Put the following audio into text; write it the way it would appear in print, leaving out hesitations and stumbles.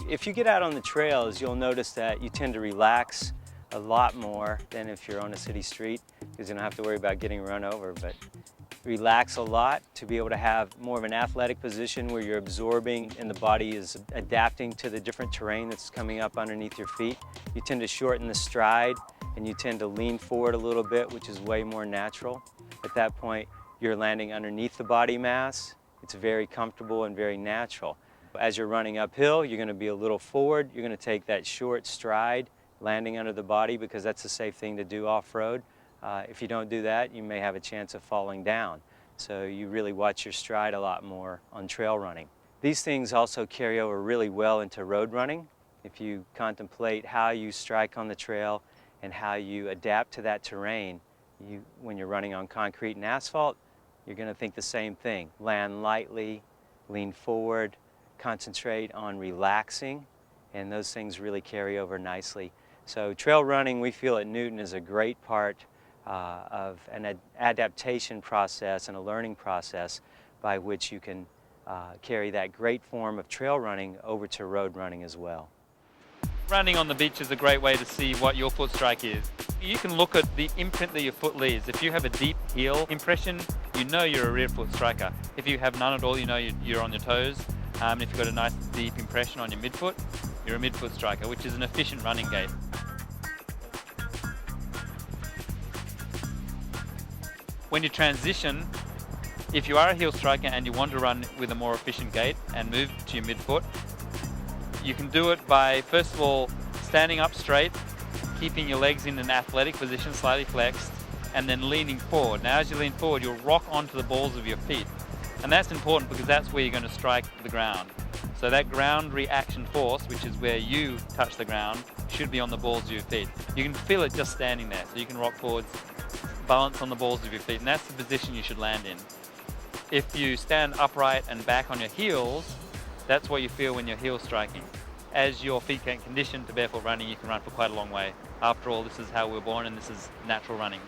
If you get out on the trails, you'll notice that you tend to relax a lot more than if you're on a city street, because you don't have to worry about getting run over, but relax a lot to be able to have more of an athletic position where you're absorbing and the body is adapting to the different terrain that's coming up underneath your feet. You tend to shorten the stride and you tend to lean forward a little bit, which is way more natural. At that point, you're landing underneath the body mass. It's very comfortable and very natural. As you're running uphill, you're going to be a little forward. You're going to take that short stride, landing under the body, because that's a safe thing to do off-road. If you don't do that, you may have a chance of falling down. So you really watch your stride a lot more on trail running. These things also carry over really well into road running. If you contemplate how you strike on the trail and how you adapt to that terrain, when you're running on concrete and asphalt, you're going to think the same thing. Land lightly, lean forward, concentrate on relaxing, and those things really carry over nicely. So trail running, we feel at Newton, is a great part of an adaptation process and a learning process by which you can carry that great form of trail running over to road running as well. Running on the beach is a great way to see what your foot strike is. You can look at the imprint that your foot leaves. If you have a deep heel impression, you know you're a rear foot striker. If you have none at all, you know you're on your toes. If you've got a nice deep impression on your midfoot, you're a midfoot striker, which is an efficient running gait. When you transition, if you are a heel striker and you want to run with a more efficient gait and move to your midfoot, you can do it by, first of all, standing up straight, keeping your legs in an athletic position, slightly flexed, and then leaning forward. Now as you lean forward, you'll rock onto the balls of your feet. And that's important because that's where you're going to strike the ground. So that ground reaction force, which is where you touch the ground, should be on the balls of your feet. You can feel it just standing there. So you can rock forwards, balance on the balls of your feet, and that's the position you should land in. If you stand upright and back on your heels, that's what you feel when you're heel striking. As your feet get conditioned to barefoot running, you can run for quite a long way. After all, this is how we're born and this is natural running.